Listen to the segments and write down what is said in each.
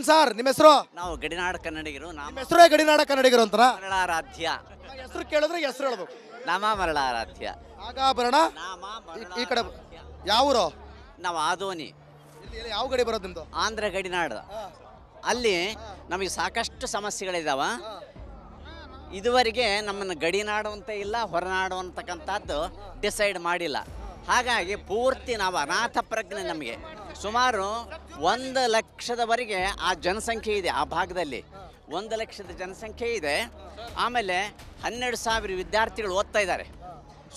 Sir ನಿಮ್ಮ ಹೆಸರು? ನಾವು ಗಡಿನಾಡ ಕನ್ನಡಿಗರು. ನಿಮ್ಮ ಹೆಸರೇ ಗಡಿನಾಡ ಕನ್ನಡಿಗರು ಅಂತಾರ? ಮರಳಾರಾಧ್ಯ. ಹೆಸರು ಕೇಳಿದ್ರೆ ಹೆಸರು ಹೇಳ್ಬೇಕು. ನಾಮ ಮರಳಾರಾಧ್ಯ. ನಾಗಾಭರಣ. ನಾಮ ಈ ಕಡೆ ಯಾವ ಊರು? ನಾವು ಆದೋನಿ, ಇಲ್ಲಿ ಯಾವ ಗಡಿ ಬರೋದು ನಿಮ್ದು? ಆಂಧ್ರ ಗಡಿನಾಡ. ಅಲ್ಲಿ ನಮಗೆ ಸಾಕಷ್ಟು ಸಮಸ್ಯೆಗಳಿದಾವ. ಇದುವರೆಗೆ ನಮ್ಮನ್ನು ಗಡಿನಾಡು ಅಂತ ಇಲ್ಲ, ಹೊರನಾಡು ಅಂತಕ್ಕಂಥದ್ದು ಡಿಸೈಡ್ ಮಾಡಿಲ್ಲ. ಹಾಗಾಗಿ ಪೂರ್ತಿ ನಾವು ಅನಾಥ ಪ್ರಜ್ಞೆ. ನಮಗೆ ಸುಮಾರು 1,00,000ದವರೆಗೆ ಆ ಜನಸಂಖ್ಯೆ ಇದೆ. ಆ ಭಾಗದಲ್ಲಿ 1,00,000 ಜನಸಂಖ್ಯೆ ಇದೆ. ಆಮೇಲೆ 12,000 ವಿದ್ಯಾರ್ಥಿಗಳು ಓದ್ತಾ ಇದ್ದಾರೆ.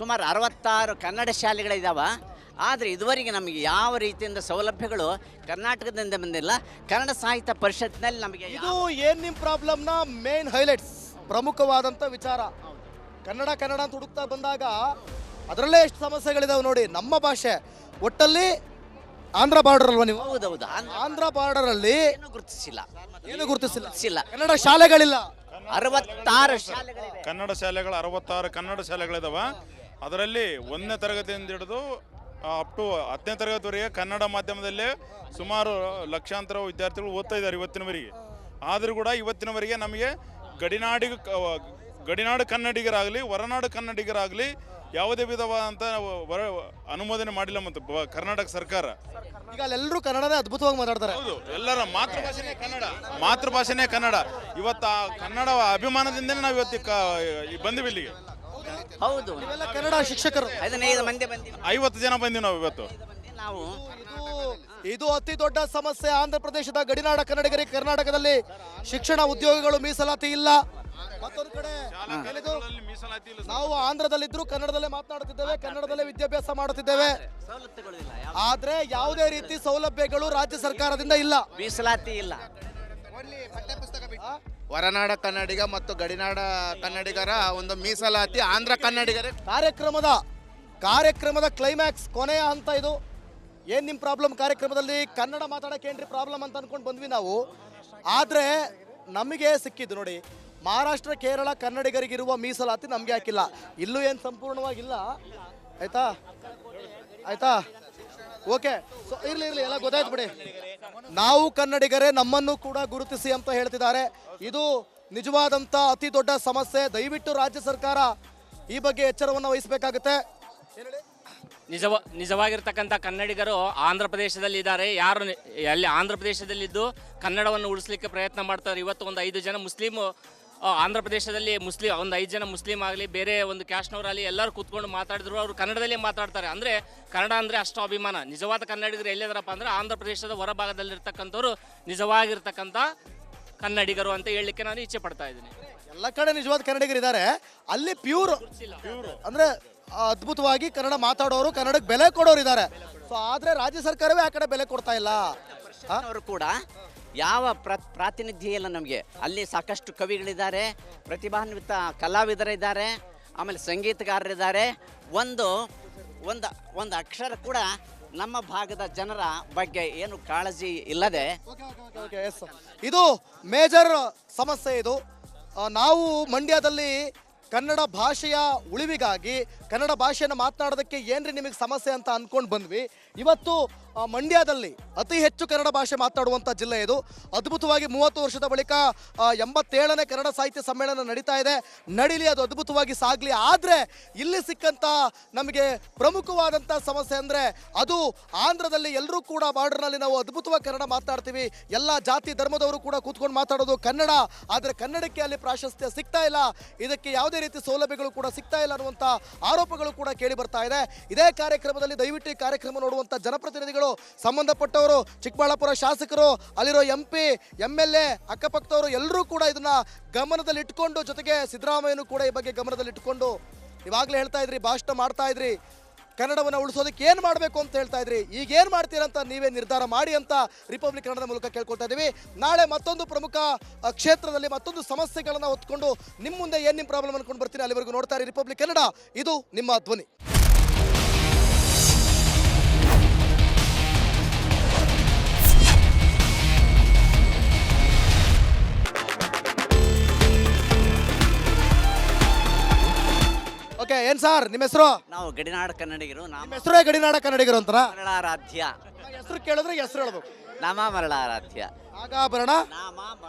ಸುಮಾರು 66 ಕನ್ನಡ ಶಾಲೆಗಳಿದ್ದಾವೆ. ಆದರೆ ಇದುವರೆಗೆ ನಮಗೆ ಯಾವ ರೀತಿಯಿಂದ ಸೌಲಭ್ಯಗಳು ಕರ್ನಾಟಕದಿಂದ ಬಂದಿಲ್ಲ. ಕನ್ನಡ ಸಾಹಿತ್ಯ ಪರಿಷತ್ನಲ್ಲಿ ನಮಗೆ ಇದು ಏನು ನಿಮ್ಮ ಪ್ರಾಬ್ಲಮ್ನ ಮೇನ್ ಹೈಲೈಟ್ಸ್, ಪ್ರಮುಖವಾದಂಥ ವಿಚಾರ. ಕನ್ನಡ ಅಂತ ಹುಡುಕ್ತಾ ಬಂದಾಗ ಅದರಲ್ಲೇ ಎಷ್ಟು ಸಮಸ್ಯೆಗಳಿದಾವೆ ನೋಡಿ. ನಮ್ಮ ಭಾಷೆ ಒಟ್ಟಲ್ಲಿ ಆಂಧ್ರ ಬಾರ್ಡರ್ ಅಲ್ವಾ ನೀವು? ಹೌದೌದು. ಆಂಧ್ರ ಬಾರ್ಡರ್ ಅಲ್ಲಿ ಏನು ಗುರುತಿಸಿಲ್ಲ, ಏನು ಗುರುತಿಸಿಲ್ಲ. ಇಲ್ಲ. ಕನ್ನಡ ಶಾಲೆಗಳಿಲ್ಲ. 66 ಶಾಲೆಗಳಿವೆ. ಕನ್ನಡ ಶಾಲೆಗಳು 66 ಕನ್ನಡ ಶಾಲೆಗಳಿದಾವೆ. ಅದರಲ್ಲಿ 1ನೇ ತರಗತಿಯಿಂದ ಹಿಡಿದು ಅಪ್ ಟು 10ನೇ ತರಗತಿವರೆಗೆ ಕನ್ನಡ ಮಾಧ್ಯಮದಲ್ಲೇ ಸುಮಾರು ಲಕ್ಷಾಂತರ ವಿದ್ಯಾರ್ಥಿಗಳು ಓದ್ತಾ ಇದ್ದಾರೆ ಇವತ್ತಿನವರೆಗೆ. ಆದರೂ ಕೂಡ ಇವತ್ತಿನವರೆಗೆ ನಮಗೆ ಗಡಿನಾಡು ಕನ್ನಡಿಗರಾಗಲಿ ಹೊರನಾಡು ಕನ್ನಡಿಗರಾಗಲಿ ಯಾವುದೇ ವಿಧವಾದಂಥ ಅನುಮೋದನೆ ಮಾಡಿಲ್ಲ ಮತ್ತು ಕರ್ನಾಟಕ ಸರ್ಕಾರ. ಈಗ ಅಲ್ಲೆಲ್ಲರೂ ಕನ್ನಡನೇ ಅದ್ಭುತವಾಗಿ ಮಾತಾಡ್ತಾರೆ. ಹೌದು, ಎಲ್ಲರ ಮಾತೃಭಾಷೆನೇ ಕನ್ನಡ. ಇವತ್ತು ಆ ಕನ್ನಡ ಅಭಿಮಾನದಿಂದನೇ ನಾವು ಇವತ್ತು ಬಂದಿವಿ ಇಲ್ಲಿಗೆ. ಹೌದು, ನೀವೆಲ್ಲ ಕನ್ನಡ ಶಿಕ್ಷಕರು. 15 ಮಂದಿ ಬಂದಿವಿ. 50 ಜನ ಬಂದಿವಿ ನಾವು ಇವತ್ತು. ನಾವು ಇದು ಅತಿ ದೊಡ್ಡ ಸಮಸ್ಯೆ. ಆಂಧ್ರ ಪ್ರದೇಶದ ಗಡಿನಾಡ ಕನ್ನಡಿಗರಿಗೆ ಕರ್ನಾಟಕದಲ್ಲಿ ಶಿಕ್ಷಣ ಉದ್ಯೋಗಗಳು ಮೀಸಲಾತಿ ಇಲ್ಲ. ಮತ್ತೊಂದು ಕಡೆ ನಾವು ಆಂಧ್ರದಲ್ಲಿದ್ರು ಕನ್ನಡದಲ್ಲೇ ಮಾತನಾಡುತ್ತಿದ್ದೇವೆ, ಕನ್ನಡದಲ್ಲೇ ವಿದ್ಯಾಭ್ಯಾಸ ಮಾಡುತ್ತಿದ್ದೇವೆ. ಆದ್ರೆ ಯಾವುದೇ ರೀತಿ ಸೌಲಭ್ಯಗಳು ರಾಜ್ಯ ಸರ್ಕಾರದಿಂದ ಇಲ್ಲ, ಮೀಸಲಾತಿ ಇಲ್ಲ. ಹೊರನಾಡ ಕನ್ನಡಿಗ ಮತ್ತು ಗಡಿನಾಡ ಕನ್ನಡಿಗರ ಒಂದು ಮೀಸಲಾತಿ ಆಂಧ್ರ ಕನ್ನಡಿಗರ ಕಾರ್ಯಕ್ರಮದ ಕ್ಲೈಮ್ಯಾಕ್ಸ್, ಕೊನೆಯ ಹಂತ ಇದು. ಏನ್ ನಿಮ್ ಪ್ರಾಬ್ಲಮ್? ಕಾರ್ಯಕ್ರಮದಲ್ಲಿ ಕನ್ನಡ ಮಾತಾಡಕ್ಕೆ ಏನ್ರಿ ಪ್ರಾಬ್ಲಮ್ ಅಂತ ಅನ್ಕೊಂಡು ಬಂದ್ವಿ ನಾವು. ಆದ್ರೆ ನಮಗೆ ಸಿಕ್ಕಿದ್ದು ನೋಡಿ, ಮಹಾರಾಷ್ಟ್ರ ಕೇರಳ ಕನ್ನಡಿಗರಿಗಿರುವ ಮೀಸಲಾತಿ ನಮ್ಗೆ ಹಾಕಿಲ್ಲ. ಇಲ್ಲೂ ಏನು ಸಂಪೂರ್ಣವಾಗಿಲ್ಲ. ಆಯ್ತಾ ಓಕೆ, ಸೊ ಇರ್ಲಿ ಎಲ್ಲ ಗೊತ್ತಾಯ್ತು ಬಿಡಿ. ನಾವು ಕನ್ನಡಿಗರೇ, ನಮ್ಮನ್ನು ಕೂಡ ಗುರುತಿಸಿ ಅಂತ ಹೇಳ್ತಿದ್ದಾರೆ. ಇದು ನಿಜವಾದಂಥ ಅತಿ ದೊಡ್ಡ ಸಮಸ್ಯೆ. ದಯವಿಟ್ಟು ರಾಜ್ಯ ಸರ್ಕಾರ ಈ ಬಗ್ಗೆ ಎಚ್ಚರವನ್ನು ವಹಿಸಬೇಕಾಗುತ್ತೆ. ನಿಜವಾಗಿರ್ತಕ್ಕಂಥ ಕನ್ನಡಿಗರು ಆಂಧ್ರ ಪ್ರದೇಶದಲ್ಲಿ ಇದ್ದಾರೆ. ಯಾರು ಅಲ್ಲಿ ಆಂಧ್ರ ಪ್ರದೇಶದಲ್ಲಿದ್ದು ಕನ್ನಡವನ್ನು ಉಳಿಸ್ಲಿಕ್ಕೆ ಪ್ರಯತ್ನ ಮಾಡ್ತಾರೆ. ಇವತ್ತು ಒಂದು 5 ಜನ ಮುಸ್ಲಿಮ್ ಆಂಧ್ರ ಪ್ರದೇಶದಲ್ಲಿ ಒಂದು 5 ಜನ ಮುಸ್ಲಿಂ ಆಗಲಿ, ಬೇರೆ ಒಂದು ಕ್ಯಾಸ್ಟ್ನವರಾಗಲಿ ಎಲ್ಲರೂ ಕೂತ್ಕೊಂಡು ಮಾತಾಡಿದ್ರು. ಅವರು ಕನ್ನಡದಲ್ಲೇ ಮಾತಾಡ್ತಾರೆ. ಅಂದರೆ ಕನ್ನಡ ಅಂದರೆ ಅಷ್ಟು ಅಭಿಮಾನ. ನಿಜವಾದ ಕನ್ನಡಿಗರು ಎಲ್ಲಿದಾರಪ್ಪ ಅಂದರೆ ಆಂಧ್ರ ಪ್ರದೇಶದ ಹೊರಭಾಗದಲ್ಲಿರ್ತಕ್ಕಂಥವ್ರು ನಿಜವಾಗಿರ್ತಕ್ಕಂಥ ಕನ್ನಡಿಗರು ಅಂತ ಹೇಳಲಿಕ್ಕೆ ನಾನು ಇಚ್ಛೆ ಪಡ್ತಾ ಇದ್ದೀನಿ. ಎಲ್ಲ ಕಡೆ ನಿಜವಾದ ಕನ್ನಡಿಗರಿದ್ದಾರೆ. ಅಲ್ಲಿ ಪ್ಯೂರ್ ಅಂದರೆ ಅದ್ಭುತವಾಗಿ ಕನ್ನಡ ಮಾತಾಡೋರು, ಕನ್ನಡಕ್ಕೆ ಬೆಲೆ ಕೊಡೋರು ಇದ್ದಾರೆ. ಸೊ ಆದರೆ ರಾಜ್ಯ ಸರ್ಕಾರವೇ ಆ ಕಡೆ ಬೆಲೆ ಕೊಡ್ತಾ ಇಲ್ಲ. ಅವರು ಕೂಡ ಯಾವ ಪ್ರಾತಿನಿಧ್ಯ ಇಲ್ಲ ನಮಗೆ. ಅಲ್ಲಿ ಸಾಕಷ್ಟು ಕವಿಗಳಿದ್ದಾರೆ, ಪ್ರತಿಭಾನ್ವಿತ ಕಲಾವಿದರಿದ್ದಾರೆ, ಆಮೇಲೆ ಸಂಗೀತಗಾರರಿದ್ದಾರೆ. ಒಂದು ಅಕ್ಷರ ಕೂಡ ನಮ್ಮ ಭಾಗದ ಜನರ ಬಗ್ಗೆ ಏನು ಕಾಳಜಿ ಇಲ್ಲದೆ. ಇದು ಮೇಜರ್ ಸಮಸ್ಯೆ. ಇದು ನಾವು ಮಂಡ್ಯದಲ್ಲಿ ಕನ್ನಡ ಭಾಷೆಯ ಉಳಿವಿಗಾಗಿ, ಕನ್ನಡ ಭಾಷೆಯನ್ನು ಮಾತನಾಡೋದಕ್ಕೆ ಏನ್ರಿ ನಿಮಗೆ ಸಮಸ್ಯೆ ಅಂತ ಅಂದ್ಕೊಂಡು ಬಂದ್ವಿ. ಇವತ್ತು ಮಂಡ್ಯದಲ್ಲಿ ಅತಿ ಹೆಚ್ಚು ಕನ್ನಡ ಭಾಷೆ ಮಾತನಾಡುವಂಥ ಜಿಲ್ಲೆ ಇದು. ಅದ್ಭುತವಾಗಿ 30 ವರ್ಷದ ಬಳಿಕ 87ನೇ ಕನ್ನಡ ಸಾಹಿತ್ಯ ಸಮ್ಮೇಳನ ನಡೀತಾ ಇದೆ. ನಡೀಲಿ, ಅದು ಅದ್ಭುತವಾಗಿ ಸಾಗಲಿ. ಆದರೆ ಇಲ್ಲಿ ಸಿಕ್ಕಂಥ ನಮಗೆ ಪ್ರಮುಖವಾದಂಥ ಸಮಸ್ಯೆ ಅಂದರೆ ಅದು ಆಂಧ್ರದಲ್ಲಿ ಎಲ್ಲರೂ ಕೂಡ ಬಾರ್ಡರ್ನಲ್ಲಿ ನಾವು ಅದ್ಭುತವಾಗಿ ಕನ್ನಡ ಮಾತನಾಡ್ತೀವಿ. ಎಲ್ಲ ಜಾತಿ ಧರ್ಮದವರು ಕೂಡ ಕೂತ್ಕೊಂಡು ಮಾತಾಡೋದು ಕನ್ನಡ. ಆದರೆ ಕನ್ನಡಕ್ಕೆ ಅಲ್ಲಿ ಪ್ರಾಶಸ್ತ್ಯ ಸಿಗ್ತಾ ಇಲ್ಲ, ಇದಕ್ಕೆ ಯಾವುದೇ ರೀತಿ ಸೌಲಭ್ಯಗಳು ಕೂಡ ಸಿಗ್ತಾ ಇಲ್ಲ ಅನ್ನುವಂಥ ಆರೋಪಗಳು ಕೂಡ ಕೇಳಿ ಬರ್ತಾ ಇದೆ. ಇದೇ ಕಾರ್ಯಕ್ರಮದಲ್ಲಿ ದಯವಿಟ್ಟು ಈ ಕಾರ್ಯಕ್ರಮ ನೋಡುವಂಥ ಜನಪ್ರತಿನಿಧಿಗಳು, ಸಂಬಂಧಪಟ್ಟವರು, ಚಿಕ್ಕಬಳ್ಳಾಪುರ ಶಾಸಕರು, ಅಲ್ಲಿರೋ MP, MLA, ಅಕ್ಕಪಕ್ಕದವರು ಎಲ್ಲರೂ ಕೂಡ ಇದನ್ನ ಗಮನದಲ್ಲಿಟ್ಕೊಂಡು, ಜೊತೆಗೆ ಸಿದ್ದರಾಮಯ್ಯನೂ ಕೂಡ ಈ ಬಗ್ಗೆ ಗಮನದಲ್ಲಿಟ್ಕೊಂಡು, ಇವಾಗಲೇ ಹೇಳ್ತಾ ಇದ್ರಿ, ಭಾಷಣ ಮಾಡ್ತಾ ಇದ್ರಿ, ಕನ್ನಡವನ್ನು ಉಳಿಸೋದಕ್ಕೆ ಏನು ಮಾಡಬೇಕು ಅಂತ ಹೇಳ್ತಾ ಇದ್ರಿ. ಈಗ ಏನು ಮಾಡ್ತೀರಂತ ನೀವೇ ನಿರ್ಧಾರ ಮಾಡಿ ಅಂತ ರಿಪಬ್ಲಿಕ್ ಕನ್ನಡದ ಮೂಲಕ ಕೇಳ್ಕೊಳ್ತಾ ಇದ್ದೀವಿ. ನಾಳೆ ಮತ್ತೊಂದು ಪ್ರಮುಖ ಕ್ಷೇತ್ರದಲ್ಲಿ ಮತ್ತೊಂದು ಸಮಸ್ಯೆಗಳನ್ನು ಹೊತ್ಕೊಂಡು ನಿಮ್ಮ ಮುಂದೆ ಏನು ನಿಮ್ಮ ಪ್ರಾಬ್ಲಮ್ ಅನ್ಕೊಂಡು ಬರ್ತೀನಿ. ಅಲ್ಲಿವರೆಗೂ ನೋಡ್ತಾ ಇರಿ ರಿಪಬ್ಲಿಕ್ ಕನ್ನಡ, ಇದು ನಿಮ್ಮ ಧ್ವನಿ. ಓಕೆ, ಏನ್ ಸರ್ ನಿಮ್ಮ ಹೆಸರು? ನಾವು ಗಡಿನಾಡ ಕನ್ನಡಿಗರು. ನಿಮ್ಮ ಹೆಸರೇ ಗಡಿನಾಡ ಕನ್ನಡಿಗರು ಅಂತಾರ? ಮರಳಾರಾಧ್ಯ. ಹೆಸರು ಕೇಳಿದ್ರೆ ಹೆಸರು ಹೇಳ್ಬೇಕು. ನಾಮ ಮರಳಾರಾಧ್ಯ. ಆಗಾಭರಣ ನಾಮ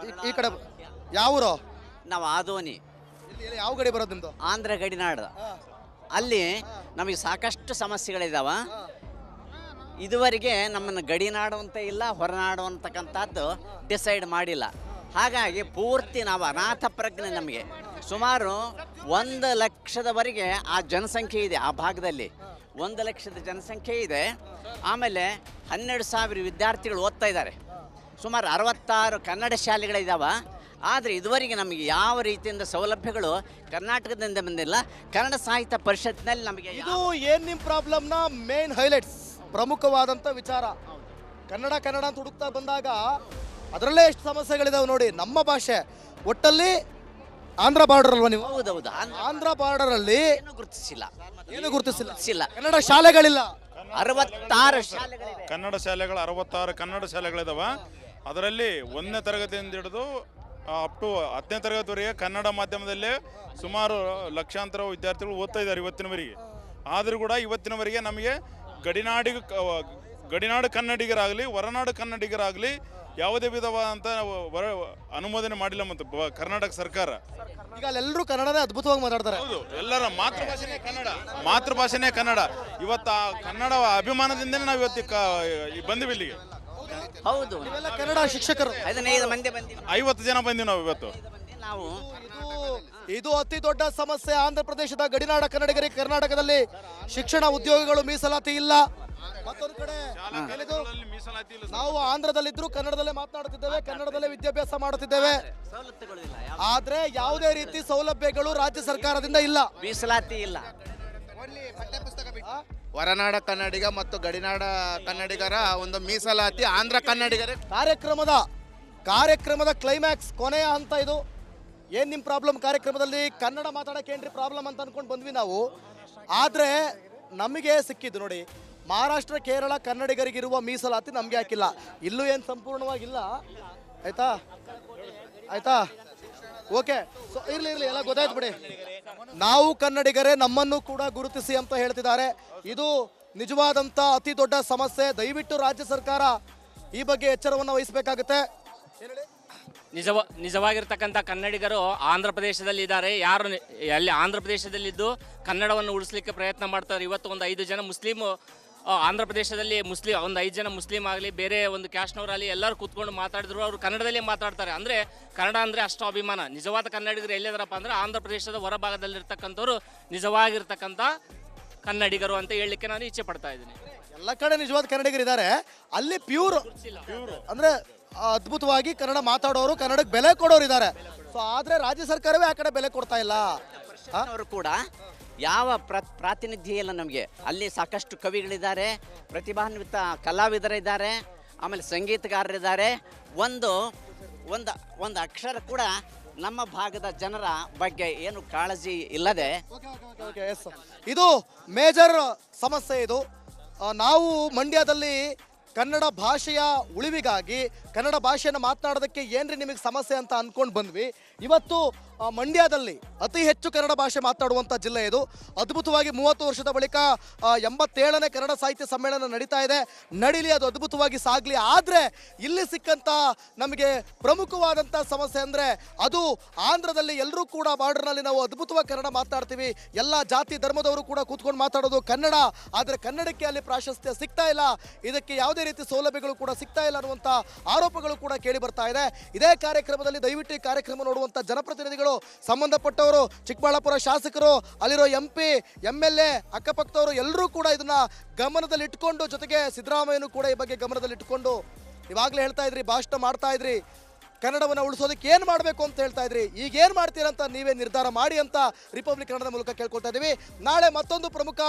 ಈ ಕಡೆ ಯಾವೂರು? ನಾವು ಆದೋನಿ ಇಲ್ಲಿ ಯಾವ ಗಡಿ ಬರೋದು ನಿಮ್ದು? ಆಂಧ್ರ ಗಡಿನಾಡು. ಅಲ್ಲಿ ನಮಗೆ ಸಾಕಷ್ಟು ಸಮಸ್ಯೆಗಳಿದಾವ. ಇದುವರೆಗೆ ನಮ್ಮನ್ನು ಗಡಿನಾಡು ಅಂತ ಇಲ್ಲ, ಹೊರನಾಡು ಅಂತಕ್ಕಂಥದ್ದು ಡಿಸೈಡ್ ಮಾಡಿಲ್ಲ. ಹಾಗಾಗಿ ಪೂರ್ತಿ ನಾವು ಅನಾಥ ಪ್ರಜ್ಞೆ. ನಮಗೆ ಸುಮಾರು 1 ಲಕ್ಷದವರೆಗೆ ಆ ಜನಸಂಖ್ಯೆ ಇದೆ. ಆ ಭಾಗದಲ್ಲಿ 1 ಲಕ್ಷದ ಜನಸಂಖ್ಯೆ ಇದೆ. ಆಮೇಲೆ 12,000 ವಿದ್ಯಾರ್ಥಿಗಳು ಓದ್ತಾ ಇದ್ದಾರೆ. ಸುಮಾರು 66 ಕನ್ನಡ ಶಾಲೆಗಳಿದ್ದಾವೆ. ಆದರೆ ಇದುವರೆಗೆ ನಮಗೆ ಯಾವ ರೀತಿಯಿಂದ ಸೌಲಭ್ಯಗಳು ಕರ್ನಾಟಕದಿಂದ ಬಂದಿಲ್ಲ. ಕನ್ನಡ ಸಾಹಿತ್ಯ ಪರಿಷತ್ನಲ್ಲಿ ನಮಗೆ ಇದು ಏನ್ ನಿಮ್ ಪ್ರಾಬ್ಲಮ್ನ ಮೇನ್ ಹೈಲೈಟ್ಸ್, ಪ್ರಮುಖವಾದಂತ ವಿಚಾರ. ಕನ್ನಡ ಅಂತ ಹುಡುಕ್ತಾ ಬಂದಾಗ ಅದರಲ್ಲೇ ಎಷ್ಟು ಸಮಸ್ಯೆಗಳಿದಾವೆ ನೋಡಿ. ನಮ್ಮ ಭಾಷೆ ಒಟ್ಟಲ್ಲಿ ಆಂಧ್ರ ಬಾರ್ಡರ್ ಅಲ್ವಾ ನೀವು? ಹೌದೌದು. ಆಂಧ್ರ ಬಾರ್ಡರ್ ಅಲ್ಲಿ ಏನು ಗುರುತಿಸಿಲ್ಲ, ಏನು ಗುರುತಿಸಿಲ್ಲ. ಇಲ್ಲ. ಕನ್ನಡ ಶಾಲೆಗಳಿಲ್ಲ. 66 ಶಾಲೆಗಳಿವೆ. ಕನ್ನಡ ಶಾಲೆಗಳು 66 ಕನ್ನಡ ಶಾಲೆಗಳಿದಾವೆ. ಅದರಲ್ಲಿ 1ನೇ ತರಗತಿಯಿಂದ ಹಿಡಿದು ಅಪ್ ಟು 10ನೇ ತರಗತಿವರೆಗೆ ಕನ್ನಡ ಮಾಧ್ಯಮದಲ್ಲೇ ಸುಮಾರು ಲಕ್ಷಾಂತರ ವಿದ್ಯಾರ್ಥಿಗಳು ಓದ್ತಾ ಇದ್ದಾರೆ ಇವತ್ತಿನವರೆಗೆ. ಆದರೂ ಕೂಡ ಇವತ್ತಿನವರೆಗೆ ನಮಗೆ ಗಡಿನಾಡು ಕನ್ನಡಿಗರಾಗಲಿ ಹೊರನಾಡು ಕನ್ನಡಿಗರಾಗಲಿ ಯಾವುದೇ ವಿಧವಾದಂಥ ಅನುಮೋದನೆ ಮಾಡಿಲ್ಲ ಮತ್ತು ಕರ್ನಾಟಕ ಸರ್ಕಾರ. ಈಗ ಅಲ್ಲೆಲ್ಲರೂ ಕನ್ನಡನೇ ಅದ್ಭುತವಾಗಿ ಮಾತಾಡ್ತಾರೆ. ಹೌದು, ಎಲ್ಲರ ಮಾತೃಭಾಷೆನೇ ಕನ್ನಡ. ಇವತ್ತು ಆ ಕನ್ನಡ ಅಭಿಮಾನದಿಂದನೇ ನಾವು ಇವತ್ತು ಬಂದಿವಿ ಇಲ್ಲಿಗೆ. ಹೌದು, ಇವೆಲ್ಲ ಕನ್ನಡ ಶಿಕ್ಷಕರು 15 ಮಂದಿ ಬಂದಿವಿ. 50 ಜನ ಬಂದಿವಿ ನಾವು ಇವತ್ತು. ನಾವು ಇದು ಅತಿ ದೊಡ್ಡ ಸಮಸ್ಯೆ. ಆಂಧ್ರ ಪ್ರದೇಶದ ಗಡಿನಾಡ ಕನ್ನಡಿಗರಿಗೆ ಕರ್ನಾಟಕದಲ್ಲಿ ಶಿಕ್ಷಣ ಉದ್ಯೋಗಗಳು ಮೀಸಲಾತಿ ಇಲ್ಲ. ಮತ್ತೊಂದು ಕಡೆ ಏನಿದು? ನಾವು ಆಂಧ್ರದಲ್ಲಿದ್ರು ಕನ್ನಡದಲ್ಲೇ ಮಾತನಾಡುತ್ತಿದ್ದೇವೆ, ಕನ್ನಡದಲ್ಲೇ ವಿದ್ಯಾಭ್ಯಾಸ ಮಾಡುತ್ತಿದ್ದೇವೆ. ಸವಲತ್ತುಗಳು ಇಲ್ಲ, ಆದ್ರೆ ಯಾವುದೇ ರೀತಿ ಸೌಲಭ್ಯಗಳು ರಾಜ್ಯ ಸರ್ಕಾರದಿಂದ ಇಲ್ಲ, ಮೀಸಲಾತಿ ಇಲ್ಲ. ಹೊರನಾಡ ಕನ್ನಡಿಗ ಮತ್ತು ಗಡಿನಾಡ ಕನ್ನಡಿಗರ ಒಂದು ಮೀಸಲಾತಿ ಆಂಧ್ರ ಕನ್ನಡಿಗರೇ. ಕಾರ್ಯಕ್ರಮದ ಕ್ಲೈಮ್ಯಾಕ್ಸ್, ಕೊನೆಯ ಹಂತ ಇದು. ಏನ್ ನಿಮ್ ಪ್ರಾಬ್ಲಮ್? ಕಾರ್ಯಕ್ರಮದಲ್ಲಿ ಕನ್ನಡ ಮಾತಾಡಕ್ಕೆ ಏನ್ರಿ ಪ್ರಾಬ್ಲಮ್ ಅಂತ ಅನ್ಕೊಂಡು ಬಂದ್ವಿ ನಾವು. ಆದ್ರೆ ನಮಗೆ ಸಿಕ್ಕಿದ್ದು ನೋಡಿ, ಮಹಾರಾಷ್ಟ್ರ ಕೇರಳ ಕನ್ನಡಿಗರಿಗಿರುವ ಮೀಸಲಾತಿ ನಮ್ಗೆ ಹಾಕಿಲ್ಲ. ಇಲ್ಲೂ ಏನು ಸಂಪೂರ್ಣವಾಗಿಲ್ಲ. ಆಯ್ತಾ ಓಕೆ, ಸೊ ಇರ್ಲಿ ಎಲ್ಲ ಗೊತ್ತಾಯ್ತು ಬಿಡಿ. ನಾವು ಕನ್ನಡಿಗರೇ, ನಮ್ಮನ್ನು ಕೂಡ ಗುರುತಿಸಿ ಅಂತ ಹೇಳ್ತಿದ್ದಾರೆ. ಇದು ನಿಜವಾದಂಥ ಅತಿ ದೊಡ್ಡ ಸಮಸ್ಯೆ. ದಯವಿಟ್ಟು ರಾಜ್ಯ ಸರ್ಕಾರ ಈ ಬಗ್ಗೆ ಎಚ್ಚರವನ್ನು ವಹಿಸಬೇಕಾಗುತ್ತೆ. ನಿಜವಾಗಿರ್ತಕ್ಕಂಥ ಕನ್ನಡಿಗರು ಆಂಧ್ರ ಪ್ರದೇಶದಲ್ಲಿ ಇದ್ದಾರೆ. ಯಾರು ಅಲ್ಲಿ ಆಂಧ್ರ ಪ್ರದೇಶದಲ್ಲಿದ್ದು ಕನ್ನಡವನ್ನು ಉಳಿಸ್ಲಿಕ್ಕೆ ಪ್ರಯತ್ನ ಮಾಡ್ತಾರೆ. ಇವತ್ತು ಒಂದು 5 ಜನ ಮುಸ್ಲಿಂ ಆಂಧ್ರ ಪ್ರದೇಶದಲ್ಲಿ ಒಂದು 5 ಜನ ಮುಸ್ಲಿಂ ಆಗಲಿ, ಬೇರೆ ಒಂದು ಕ್ಯಾಸ್ಟ್ನವರಾಗಲಿ ಎಲ್ಲರೂ ಕೂತ್ಕೊಂಡು ಮಾತಾಡಿದ್ರು. ಅವರು ಕನ್ನಡದಲ್ಲೇ ಮಾತಾಡ್ತಾರೆ. ಅಂದರೆ ಕನ್ನಡ ಅಂದರೆ ಅಷ್ಟು ಅಭಿಮಾನ. ನಿಜವಾದ ಕನ್ನಡಿಗರು ಎಲ್ಲಿದಾರಪ್ಪ ಅಂದರೆ ಆಂಧ್ರ ಪ್ರದೇಶದ ಹೊರಭಾಗದಲ್ಲಿರ್ತಕ್ಕಂಥವ್ರು ನಿಜವಾಗಿರ್ತಕ್ಕಂಥ ಕನ್ನಡಿಗರು ಅಂತ ಹೇಳಲಿಕ್ಕೆ ನಾನು ಇಚ್ಛೆ ಪಡ್ತಾ ಇದ್ದೀನಿ. ಎಲ್ಲ ಕಡೆ ನಿಜವಾದ ಕನ್ನಡಿಗರಿದ್ದಾರೆ. ಅಲ್ಲಿ ಪ್ಯೂರ್ ಅಂದ್ರೆ ಅದ್ಭುತವಾಗಿ ಕನ್ನಡ ಮಾತಾಡೋರು, ಕನ್ನಡಕ್ಕೆ ಬೆಲೆ ಕೊಡೋರು ಇದ್ದಾರೆ. ಸೊ ಆದ್ರೆ ರಾಜ್ಯ ಸರ್ಕಾರವೇ ಆ ಕಡೆ ಬೆಲೆ ಕೊಡ್ತಾ ಇಲ್ಲ. ಅವರು ಕೂಡ ಯಾವ ಪ್ರಾತಿನಿಧ್ಯ ಇಲ್ಲ ನಮಗೆ. ಅಲ್ಲಿ ಸಾಕಷ್ಟು ಕವಿಗಳಿದ್ದಾರೆ, ಪ್ರತಿಭಾನ್ವಿತ ಕಲಾವಿದರಿದ್ದಾರೆ, ಆಮೇಲೆ ಸಂಗೀತಗಾರರಿದ್ದಾರೆ. ಒಂದು ಅಕ್ಷರ ಕೂಡ ನಮ್ಮ ಭಾಗದ ಜನರ ಬಗ್ಗೆ ಏನು ಕಾಳಜಿ ಇಲ್ಲದೆ. ಇದು ಮೇಜರ್ ಸಮಸ್ಯೆ. ಇದು ನಾವು ಮಂಡ್ಯದಲ್ಲಿ ಕನ್ನಡ ಭಾಷೆಯ ಉಳಿವಿಗಾಗಿ, ಕನ್ನಡ ಭಾಷೆಯನ್ನು ಮಾತನಾಡೋದಕ್ಕೆ ಏನ್ರಿ ನಿಮಗೆ ಸಮಸ್ಯೆ ಅಂತ ಅಂದ್ಕೊಂಡು ಬಂದ್ವಿ. ಇವತ್ತು ಮಂಡ್ಯದಲ್ಲಿ ಅತಿ ಹೆಚ್ಚು ಕನ್ನಡ ಭಾಷೆ ಮಾತನಾಡುವಂಥ ಜಿಲ್ಲೆ ಇದು. ಅದ್ಭುತವಾಗಿ 30 ವರ್ಷದ ಬಳಿಕ 87ನೇ ಕನ್ನಡ ಸಾಹಿತ್ಯ ಸಮ್ಮೇಳನ ನಡೀತಾ ಇದೆ. ನಡೀಲಿ, ಅದು ಅದ್ಭುತವಾಗಿ ಸಾಗಲಿ. ಆದರೆ ಇಲ್ಲಿ ಸಿಕ್ಕಂಥ ನಮಗೆ ಪ್ರಮುಖವಾದಂಥ ಸಮಸ್ಯೆ ಅಂದರೆ ಅದು ಆಂಧ್ರದಲ್ಲಿ ಎಲ್ಲರೂ ಕೂಡ ಬಾರ್ಡರ್ನಲ್ಲಿ ನಾವು ಅದ್ಭುತವಾಗಿ ಕನ್ನಡ ಮಾತನಾಡ್ತೀವಿ. ಎಲ್ಲ ಜಾತಿ ಧರ್ಮದವರು ಕೂಡ ಕೂತ್ಕೊಂಡು ಮಾತಾಡೋದು ಕನ್ನಡ. ಆದರೆ ಕನ್ನಡಕ್ಕೆ ಅಲ್ಲಿ ಪ್ರಾಶಸ್ತ್ಯ ಸಿಗ್ತಾ ಇಲ್ಲ, ಇದಕ್ಕೆ ಯಾವುದೇ ರೀತಿ ಸೌಲಭ್ಯಗಳು ಕೂಡ ಸಿಗ್ತಾ ಇಲ್ಲ ಅನ್ನುವಂಥ ಆರೋಪಗಳು ಕೂಡ ಕೇಳಿ ಬರ್ತಾ ಇದೆ. ಇದೇ ಕಾರ್ಯಕ್ರಮದಲ್ಲಿ ದಯವಿಟ್ಟು ಈ ಕಾರ್ಯಕ್ರಮ ನೋಡುವಂಥ ಜನಪ್ರತಿನಿಧಿಗಳು, ಸಂಬಂಧಪಟ್ಟವರು, ಚಿಕ್ಕಬಳ್ಳಾಪುರ ಶಾಸಕರು, ಅಲ್ಲಿರೋ MP, MLA, ಅಕ್ಕಪಕ್ಕದವರು ಎಲ್ಲರೂ ಕೂಡ ಇದನ್ನ ಗಮನದಲ್ಲಿ ಇಟ್ಕೊಂಡು, ಜೊತೆಗೆ ಸಿದ್ದರಾಮಯ್ಯನೂ ಕೂಡ ಈ ಬಗ್ಗೆ ಗಮನದಲ್ಲಿ ಇಟ್ಕೊಂಡು, ಇವಾಗಲೇ ಹೇಳ್ತಾ ಇದ್ರಿ, ಭಾಷಣ ಮಾಡ್ತಾ ಇದ್ರಿ, ಕನ್ನಡವನ್ನು ಉಳಿಸೋದಕ್ಕೆ ಏನು ಮಾಡಬೇಕು ಅಂತ ಹೇಳ್ತಾ ಇದ್ರಿ. ಈಗ ಏನು ಮಾಡ್ತೀರಂತ ನೀವೇ ನಿರ್ಧಾರ ಮಾಡಿ ಅಂತ ರಿಪಬ್ಲಿಕ್ ಕನ್ನಡದ ಮೂಲಕ ಕೇಳ್ಕೊಳ್ತಾ ಇದ್ದೀವಿ. ನಾಳೆ ಮತ್ತೊಂದು ಪ್ರಮುಖ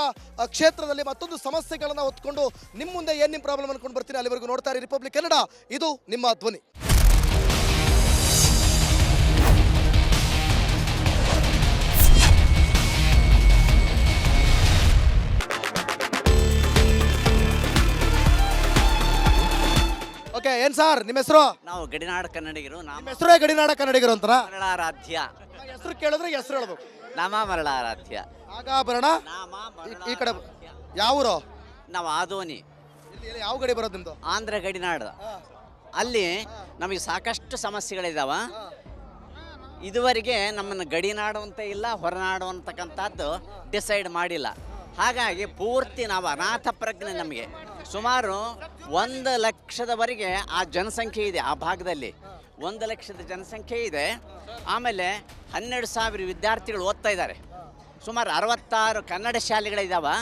ಕ್ಷೇತ್ರದಲ್ಲಿ ಮತ್ತೊಂದು ಸಮಸ್ಯೆಗಳನ್ನು ಹೊತ್ಕೊಂಡು ನಿಮ್ಮ ಮುಂದೆ ಏನು ನಿಮ್ಮ ಪ್ರಾಬ್ಲಮ್ ಅನ್ಕೊಂಡು ಬರ್ತೀನಿ. ಅಲ್ಲಿವರೆಗೂ ನೋಡ್ತಾ ಇರಿ ರಿಪಬ್ಲಿಕ್ ಕನ್ನಡ, ಇದು ನಿಮ್ಮ ಧ್ವನಿ. ಓಕೆ, ಏನ್ ಸರ್ ನಿಮ್ಮ ಹೆಸರು? ನಾವು ಗಡಿನಾಡ ಕನ್ನಡಿಗರು. ನಿಮ್ಮ ಹೆಸರೇ ಗಡಿನಾಡ ಕನ್ನಡಿಗರು ಅಂತಾರ? ಮರಳಾರಾಧ್ಯ. ಹೆಸರು ಕೇಳಿದ್ರೆ ಹೆಸರು ಹೇಳ್ಬೇಕು. ನಾಮ ಮರಳಾರಾಧ್ಯ. ಆಗಾಭರಣ ನಾಮ ಈ ಕಡೆ ಯಾವೂರು? ನಾವು ಆದೋನಿ. ಇಲ್ಲಿ ಯಾವ ಗಡಿ ಬರೋದು ನಿಮ್ದು? ಆಂಧ್ರ ಗಡಿನಾಡು. ಅಲ್ಲಿ ನಮಗೆ ಸಾಕಷ್ಟು ಸಮಸ್ಯೆಗಳಿದಾವ. ಇದುವರೆಗೆ ನಮ್ಮನ್ನು ಗಡಿನಾಡು ಅಂತ ಇಲ್ಲ, ಹೊರನಾಡು ಅಂತಕ್ಕಂಥದ್ದು ಡಿಸೈಡ್ ಮಾಡಿಲ್ಲ. ಹಾಗಾಗಿ ಪೂರ್ತಿ ನಾವು ಅನಾಥ ಪ್ರಜ್ಞೆ. ನಮಗೆ ಸುಮಾರು 1 ಲಕ್ಷದವರೆಗೆ ಆ ಜನಸಂಖ್ಯೆ ಇದೆ. ಆ ಭಾಗದಲ್ಲಿ 1 ಲಕ್ಷದ ಜನಸಂಖ್ಯೆ ಇದೆ. ಆಮೇಲೆ 12,000 ವಿದ್ಯಾರ್ಥಿಗಳು ಓದ್ತಾ ಇದ್ದಾರೆ. ಸುಮಾರು 66 ಕನ್ನಡ ಶಾಲೆಗಳಿದ್ದಾವೆ.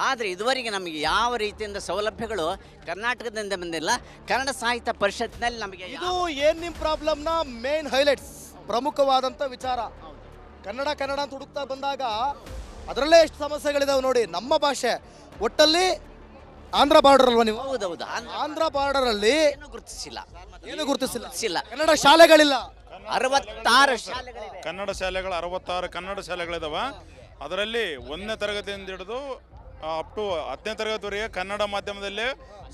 ಆದರೆ ಇದುವರೆಗೆ ನಮಗೆ ಯಾವ ರೀತಿಯಿಂದ ಸೌಲಭ್ಯಗಳು ಕರ್ನಾಟಕದಿಂದ ಬಂದಿಲ್ಲ. ಕನ್ನಡ ಸಾಹಿತ್ಯ ಪರಿಷತ್ನಲ್ಲಿ ನಮಗೆ ಇದು ಏನ್ ನಿಮ್ಮ ಪ್ರಾಬ್ಲಮ್ನ ಮೇನ್ ಹೈಲೈಟ್ಸ್, ಪ್ರಮುಖವಾದಂಥ ವಿಚಾರ. ಕನ್ನಡ ಅಂತ ಹುಡುಕ್ತಾ ಬಂದಾಗ ಅದರಲ್ಲೇ ಎಷ್ಟು ಸಮಸ್ಯೆಗಳಿದಾವೆ ನೋಡಿ. ನಮ್ಮ ಭಾಷೆ ಒಟ್ಟಲ್ಲಿ ಆಂಧ್ರ ಬಾರ್ಡರ್ ಅಲ್ವಾ ನೀವು? ಹೌದೌದು. ಆಂಧ್ರ ಬಾರ್ಡರ್ ಅಲ್ಲಿ ಏನು ಗುರುತಿಸಿಲ್ಲ, ಏನು ಗುರುತಿಸಿಲ್ಲ. ಗುರುತಿಸಿಲ್ಲ. ಕನ್ನಡ ಶಾಲೆಗಳಿಲ್ಲ. 66 ಶಾಲೆಗಳಿವೆ. ಕನ್ನಡ ಶಾಲೆಗಳು 66 ಕನ್ನಡ ಶಾಲೆಗಳಿದಾವೆ. ಅದರಲ್ಲಿ 1ನೇ ತರಗತಿಯಿಂದ ಹಿಡಿದು ಅಪ್ ಟು 10ನೇ ತರಗತಿವರೆಗೆ ಕನ್ನಡ ಮಾಧ್ಯಮದಲ್ಲೇ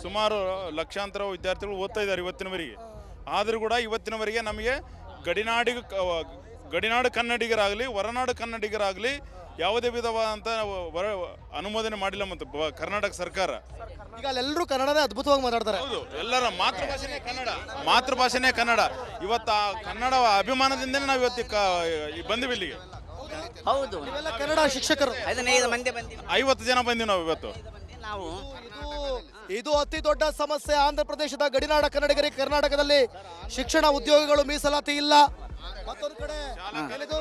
ಸುಮಾರು ಲಕ್ಷಾಂತರ ವಿದ್ಯಾರ್ಥಿಗಳು ಓದ್ತಾ ಇದ್ದಾರೆ ಇವತ್ತಿನವರೆಗೆ. ಆದರೂ ಕೂಡ ಇವತ್ತಿನವರೆಗೆ ನಮಗೆ ಗಡಿನಾಡು ಕನ್ನಡಿಗರಾಗಲಿ ಹೊರನಾಡು ಕನ್ನಡಿಗರಾಗಲಿ ಯಾವುದೇ ವಿಧವಾದಂಥ ಅನುಮೋದನೆ ಮಾಡಿಲ್ಲ ಮತ್ತು ಕರ್ನಾಟಕ ಸರ್ಕಾರ. ಈಗ ಅಲ್ಲೆಲ್ಲರೂ ಕನ್ನಡನೇ ಅದ್ಭುತವಾಗಿ ಮಾತಾಡ್ತಾರೆ. ಹೌದು, ಎಲ್ಲರ ಮಾತೃಭಾಷೆನೇ ಕನ್ನಡ. ಇವತ್ತು ಆ ಕನ್ನಡ ಅಭಿಮಾನದಿಂದಲೇ ನಾವು ಇವತ್ತು ಬಂದಿವಿ ಇಲ್ಲಿಗೆ. ಹೌದು, ಇವೆಲ್ಲ ಕನ್ನಡ ಶಿಕ್ಷಕರು 15 ಮಂದಿ ಬಂದಿವಿ. 50 ಜನ ಬಂದಿವಿ ನಾವು ಇವತ್ತು. ನಾವು ಇದು ಅತಿ ದೊಡ್ಡ ಸಮಸ್ಯೆ. ಆಂಧ್ರ ಪ್ರದೇಶದ ಗಡಿನಾಡ ಕನ್ನಡಿಗರಿಗೆ ಕರ್ನಾಟಕದಲ್ಲಿ ಶಿಕ್ಷಣ ಉದ್ಯೋಗಗಳು ಮೀಸಲಾತಿ ಇಲ್ಲ. ಮತ್ತೊಂದು ಕಡೆ ಏನಿದು?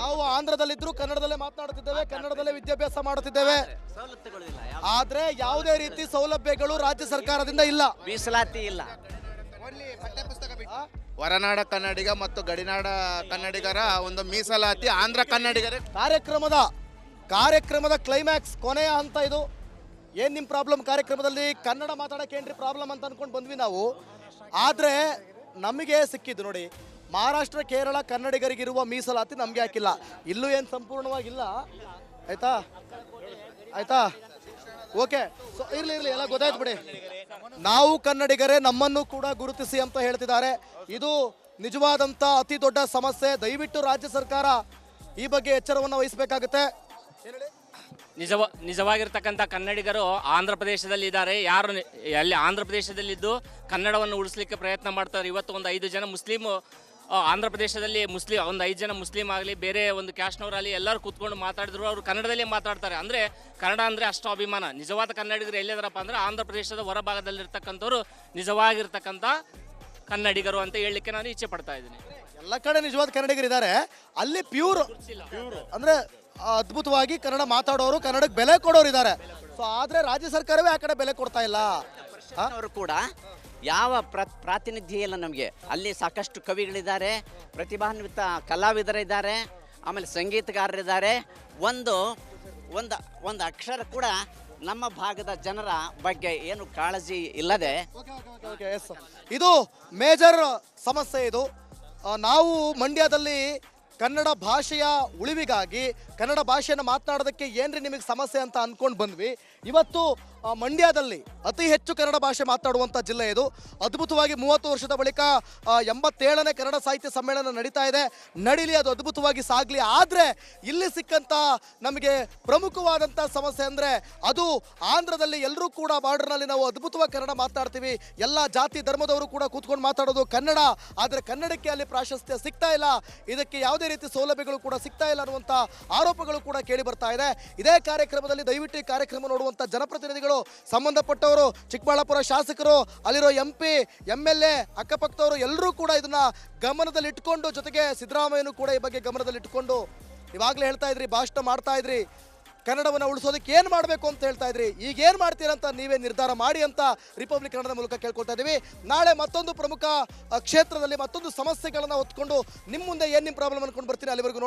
ನಾವು ಆಂಧ್ರದಲ್ಲಿದ್ರು ಕನ್ನಡದಲ್ಲೇ ಮಾತನಾಡುತ್ತಿದ್ದೇವೆ, ಕನ್ನಡದಲ್ಲೇ ವಿದ್ಯಾಭ್ಯಾಸ ಮಾಡುತ್ತಿದ್ದೇವೆ. ಸವಲತ್ತುಗಳಿಲ್ಲ, ಆದ್ರೆ ಯಾವುದೇ ರೀತಿ ಸೌಲಭ್ಯಗಳು ರಾಜ್ಯ ಸರ್ಕಾರದಿಂದ ಇಲ್ಲ, ಮೀಸಲಾತಿ ಇಲ್ಲ. ಹೊರನಾಡ ಕನ್ನಡಿಗ ಮತ್ತು ಗಡಿನಾಡ ಕನ್ನಡಿಗರ ಒಂದು ಮೀಸಲಾತಿ ಆಂಧ್ರ ಕನ್ನಡಿಗರೇ. ಕಾರ್ಯಕ್ರಮದ ಕ್ಲೈಮ್ಯಾಕ್ಸ್, ಕೊನೆಯ ಹಂತ ಇದು. ಏನ್ ನಿಮ್ ಪ್ರಾಬ್ಲಮ್? ಕಾರ್ಯಕ್ರಮದಲ್ಲಿ ಕನ್ನಡ ಮಾತಾಡಕ್ಕೆ ಏನ್ರಿ ಪ್ರಾಬ್ಲಮ್ ಅಂತ ಅನ್ಕೊಂಡು ಬಂದ್ವಿ ನಾವು. ಆದ್ರೆ ನಮಗೆ ಸಿಕ್ಕಿದ್ದು ನೋಡಿ, ಮಹಾರಾಷ್ಟ್ರ ಕೇರಳ ಕನ್ನಡಿಗರಿಗಿರುವ ಮೀಸಲಾತಿ ನಮ್ಗೆ ಹಾಕಿಲ್ಲ. ಇಲ್ಲೂ ಏನು ಸಂಪೂರ್ಣವಾಗಿಲ್ಲ. ಆಯ್ತಾ ಓಕೆ, ಸೊ ಇರ್ಲಿ ಎಲ್ಲ ಗೊತ್ತಾಯ್ತು ಬಿಡಿ. ನಾವು ಕನ್ನಡಿಗರೇ, ನಮ್ಮನ್ನು ಕೂಡ ಗುರುತಿಸಿ ಅಂತ ಹೇಳ್ತಿದ್ದಾರೆ. ಇದು ನಿಜವಾದಂಥ ಅತಿ ದೊಡ್ಡ ಸಮಸ್ಯೆ. ದಯವಿಟ್ಟು ರಾಜ್ಯ ಸರ್ಕಾರ ಈ ಬಗ್ಗೆ ಎಚ್ಚರವನ್ನು ವಹಿಸಬೇಕಾಗುತ್ತೆ. ನಿಜವಾಗಿರ್ತಕ್ಕಂಥ ಕನ್ನಡಿಗರು ಆಂಧ್ರ ಪ್ರದೇಶದಲ್ಲಿ ಇದ್ದಾರೆ. ಯಾರು ಅಲ್ಲಿ ಆಂಧ್ರ ಪ್ರದೇಶದಲ್ಲಿದ್ದು ಕನ್ನಡವನ್ನು ಉಳಿಸ್ಲಿಕ್ಕೆ ಪ್ರಯತ್ನ ಮಾಡ್ತಾರೆ. ಇವತ್ತು ಒಂದು 5 ಜನ ಮುಸ್ಲಿಮ್ ಆಂಧ್ರ ಪ್ರದೇಶದಲ್ಲಿ ಒಂದು 5 ಜನ ಮುಸ್ಲಿಂ ಆಗಲಿ, ಬೇರೆ ಒಂದು ಕ್ಯಾಸ್ಟ್ನವರಾಗಲಿ ಎಲ್ಲರೂ ಕೂತ್ಕೊಂಡು ಮಾತಾಡಿದ್ರು. ಅವರು ಕನ್ನಡದಲ್ಲೇ ಮಾತಾಡ್ತಾರೆ. ಅಂದರೆ ಕನ್ನಡ ಅಂದರೆ ಅಷ್ಟು ಅಭಿಮಾನ. ನಿಜವಾದ ಕನ್ನಡಿಗರು ಎಲ್ಲಿದಾರಪ್ಪ ಅಂದರೆ ಆಂಧ್ರ ಪ್ರದೇಶದ ಹೊರಭಾಗದಲ್ಲಿರ್ತಕ್ಕಂಥವ್ರು ನಿಜವಾಗಿರ್ತಕ್ಕಂಥ ಕನ್ನಡಿಗರು ಅಂತ ಹೇಳಲಿಕ್ಕೆ ನಾನು ಇಚ್ಛೆ ಪಡ್ತಾ ಇದ್ದೀನಿ. ಎಲ್ಲ ಕಡೆ ನಿಜವಾದ ಕನ್ನಡಿಗರಿದ್ದಾರೆ. ಅಲ್ಲಿ ಪ್ಯೂರ್ ಅಂದ್ರೆ ಅದ್ಭುತವಾಗಿ ಕನ್ನಡ ಮಾತಾಡೋರು, ಕನ್ನಡಕ್ಕೆ ಬೆಲೆ ಕೊಡೋರು ಇದ್ದಾರೆ. ಸೊ ಆದ್ರೆ ರಾಜ್ಯ ಸರ್ಕಾರವೇ ಆ ಕಡೆ ಬೆಲೆ ಕೊಡ್ತಾ ಇಲ್ಲ. ಅವರು ಕೂಡ ಯಾವ ಪ್ರಾತಿನಿಧ್ಯ ಇಲ್ಲ ನಮಗೆ. ಅಲ್ಲಿ ಸಾಕಷ್ಟು ಕವಿಗಳಿದ್ದಾರೆ, ಪ್ರತಿಭಾನ್ವಿತ ಕಲಾವಿದರಿದ್ದಾರೆ, ಆಮೇಲೆ ಸಂಗೀತಗಾರರಿದ್ದಾರೆ. ಒಂದು ಅಕ್ಷರ ಕೂಡ ನಮ್ಮ ಭಾಗದ ಜನರ ಬಗ್ಗೆ ಏನು ಕಾಳಜಿ ಇಲ್ಲದೆ. ಇದು ಮೇಜರ್ ಸಮಸ್ಯೆ. ಇದು ನಾವು ಮಂಡ್ಯದಲ್ಲಿ ಕನ್ನಡ ಭಾಷೆಯ ಉಳಿವಿಗಾಗಿ, ಕನ್ನಡ ಭಾಷೆಯನ್ನು ಮಾತನಾಡೋದಕ್ಕೆ ಏನ್ರಿ ನಿಮಗೆ ಸಮಸ್ಯೆ ಅಂತ ಅಂದ್ಕೊಂಡು ಬಂದ್ವಿ. ಇವತ್ತು ಮಂಡ್ಯದಲ್ಲಿ ಅತಿ ಹೆಚ್ಚು ಕನ್ನಡ ಭಾಷೆ ಮಾತನಾಡುವಂಥ ಜಿಲ್ಲೆ ಇದು. ಅದ್ಭುತವಾಗಿ 30 ವರ್ಷದ ಬಳಿಕ 87ನೇ ಕನ್ನಡ ಸಾಹಿತ್ಯ ಸಮ್ಮೇಳನ ನಡೀತಾ ಇದೆ. ನಡೀಲಿ, ಅದು ಅದ್ಭುತವಾಗಿ ಸಾಗಲಿ. ಆದರೆ ಇಲ್ಲಿ ಸಿಕ್ಕಂಥ ನಮಗೆ ಪ್ರಮುಖವಾದಂಥ ಸಮಸ್ಯೆ ಅಂದರೆ ಅದು ಆಂಧ್ರದಲ್ಲಿ ಎಲ್ಲರೂ ಕೂಡ ಬಾರ್ಡರ್ನಲ್ಲಿ ನಾವು ಅದ್ಭುತವಾಗಿ ಕನ್ನಡ ಮಾತನಾಡ್ತೀವಿ. ಎಲ್ಲ ಜಾತಿ ಧರ್ಮದವರು ಕೂಡ ಕೂತ್ಕೊಂಡು ಮಾತಾಡೋದು ಕನ್ನಡ. ಆದರೆ ಕನ್ನಡಕ್ಕೆ ಅಲ್ಲಿ ಪ್ರಾಶಸ್ತ್ಯ ಸಿಗ್ತಾ ಇಲ್ಲ, ಇದಕ್ಕೆ ಯಾವುದೇ ರೀತಿ ಸೌಲಭ್ಯಗಳು ಕೂಡ ಸಿಗ್ತಾ ಇಲ್ಲ ಅನ್ನುವಂಥ ಆರೋಪಗಳು ಕೂಡ ಕೇಳಿ ಬರ್ತಾ ಇದೆ. ಇದೇ ಕಾರ್ಯಕ್ರಮದಲ್ಲಿ ದಯವಿಟ್ಟು ಈ ಕಾರ್ಯಕ್ರಮ ನೋಡುವಂಥ ಜನಪ್ರತಿನಿಧಿಗಳು, ಸಂಬಂಧಪಟ್ಟವರು, ಚಿಕ್ಕಬಳ್ಳಾಪುರ ಶಾಸಕರು, ಅಲ್ಲಿರೋ MP, MLA, ಅಕ್ಕಪಕ್ಕದವರು ಎಲ್ಲರೂ ಕೂಡ ಇದನ್ನ ಗಮನದಲ್ಲಿ ಇಟ್ಕೊಂಡು, ಜೊತೆಗೆ ಸಿದ್ದರಾಮಯ್ಯನು ಕೂಡ ಈ ಬಗ್ಗೆ ಗಮನದಲ್ಲಿ ಇಟ್ಕೊಂಡು, ಇವಾಗಲೇ ಹೇಳ್ತಾ ಇದ್ರಿ, ಭಾಷಣ ಮಾಡ್ತಾ ಇದ್ರಿ, ಕನ್ನಡವನ್ನು ಉಳಿಸೋದಕ್ಕೆ ಏನು ಮಾಡಬೇಕು ಅಂತ ಹೇಳ್ತಾ ಇದ್ರಿ. ಈಗ ಏನು ಮಾಡ್ತೀರಂತ ನೀವೇ ನಿರ್ಧಾರ ಮಾಡಿ ಅಂತ ರಿಪಬ್ಲಿಕ್ ಕನ್ನಡದ ಮೂಲಕ ಕೇಳ್ಕೊಳ್ತಾ ಇದ್ದೀವಿ. ನಾಳೆ ಮತ್ತೊಂದು ಪ್ರಮುಖ ಕ್ಷೇತ್ರದಲ್ಲಿ ಮತ್ತೊಂದು ಸಮಸ್ಯೆಗಳನ್ನು ಹೊತ್ಕೊಂಡು ನಿಮ್ಮ ಮುಂದೆ ಏನು ನಿಮ್ಮ ಪ್ರಾಬ್ಲಮ್ ಅನ್ಕೊಂಡು ಬರ್ತೀನಿ. ಅಲ್ಲಿವರೆಗೂ